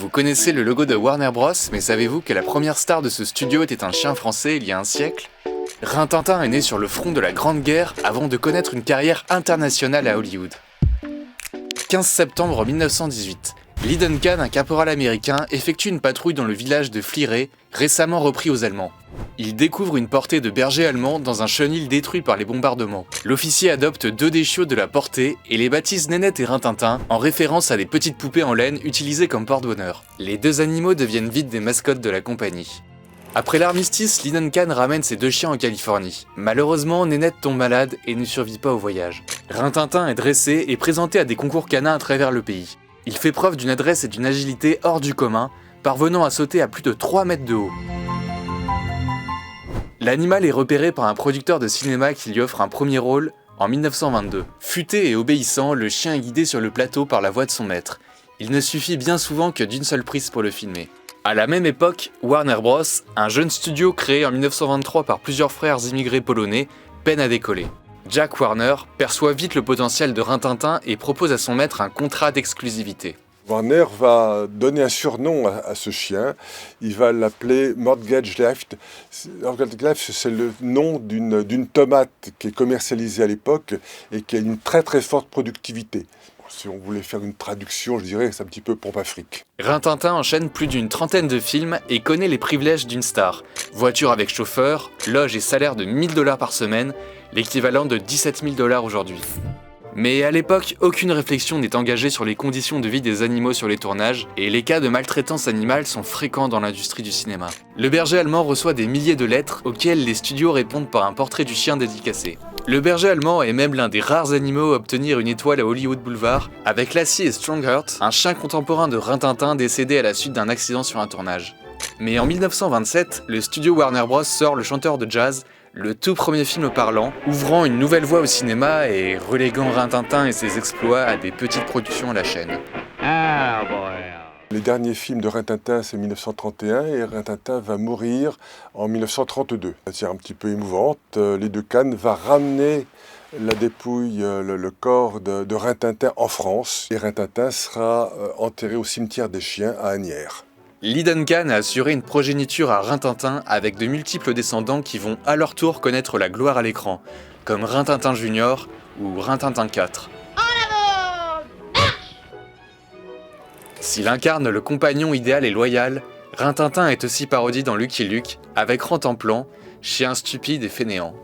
Vous connaissez le logo de Warner Bros, mais savez-vous que la première star de ce studio était un chien français il y a un siècle? Rin-Tin-Tin est né sur le front de la Grande Guerre avant de connaître une carrière internationale à Hollywood. 15 septembre 1918, Lee Duncan, un caporal américain, effectue une patrouille dans le village de Flirey, récemment repris aux Allemands. Il découvre une portée de bergers allemands dans un chenil détruit par les bombardements. L'officier adopte 2 des chiots de la portée et les baptise Nénette et Rin-Tin-Tin en référence à des petites poupées en laine utilisées comme porte-bonheur. Les 2 animaux deviennent vite des mascottes de la compagnie. Après l'armistice, Lee Duncan ramène ses 2 chiens en Californie. Malheureusement, Nénette tombe malade et ne survit pas au voyage. Rin-Tin-Tin est dressé et présenté à des concours canins à travers le pays. Il fait preuve d'une adresse et d'une agilité hors du commun, parvenant à sauter à plus de 3 mètres de haut. L'animal est repéré par un producteur de cinéma qui lui offre un premier rôle en 1922. Futé et obéissant, le chien est guidé sur le plateau par la voix de son maître. Il ne suffit bien souvent que d'une seule prise pour le filmer. À la même époque, Warner Bros, un jeune studio créé en 1923 par plusieurs frères immigrés polonais, peine à décoller. Jack Warner perçoit vite le potentiel de Rin-Tin-Tin et propose à son maître un contrat d'exclusivité. Warner va donner un surnom à ce chien. Il va l'appeler Mortgage Left. Mortgage Left, c'est le nom d'une tomate qui est commercialisée à l'époque et qui a une très très forte productivité. Si on voulait faire une traduction, je dirais que c'est un petit peu pompe à fric. Rin-Tin-Tin enchaîne plus d'une trentaine de films et connaît les privilèges d'une star. Voiture avec chauffeur, loge et salaire de 1 000 $ par semaine, l'équivalent de 17 000 $ aujourd'hui. Mais à l'époque, aucune réflexion n'est engagée sur les conditions de vie des animaux sur les tournages, et les cas de maltraitance animale sont fréquents dans l'industrie du cinéma. Le berger allemand reçoit des milliers de lettres auxquelles les studios répondent par un portrait du chien dédicacé. Le berger allemand est même l'un des rares animaux à obtenir une étoile à Hollywood Boulevard, avec Lassie et Strongheart, un chien contemporain de Rin-Tin-Tin décédé à la suite d'un accident sur un tournage. Mais en 1927, le studio Warner Bros sort Le Chanteur de Jazz, le tout premier film parlant, ouvrant une nouvelle voie au cinéma et reléguant Rin-Tin-Tin et ses exploits à des petites productions à la chaîne. Les derniers films de Rin-Tin-Tin, c'est 1931 et Rin-Tin-Tin va mourir en 1932. C'est un petit peu émouvante. Les Duncan va ramener la dépouille, le corps de Rin-Tin-Tin en France. Et Rin-Tin-Tin sera enterré au cimetière des chiens à Asnières. Lee Duncan a assuré une progéniture à Rin-Tin-Tin avec de multiples descendants qui vont à leur tour connaître la gloire à l'écran, comme Rin-Tin-Tin Junior ou Rin-Tin-Tin 4. S'il incarne le compagnon idéal et loyal, Rin-Tin-Tin est aussi parodie dans Lucky Luke avec Rantanplan, chien stupide et fainéant.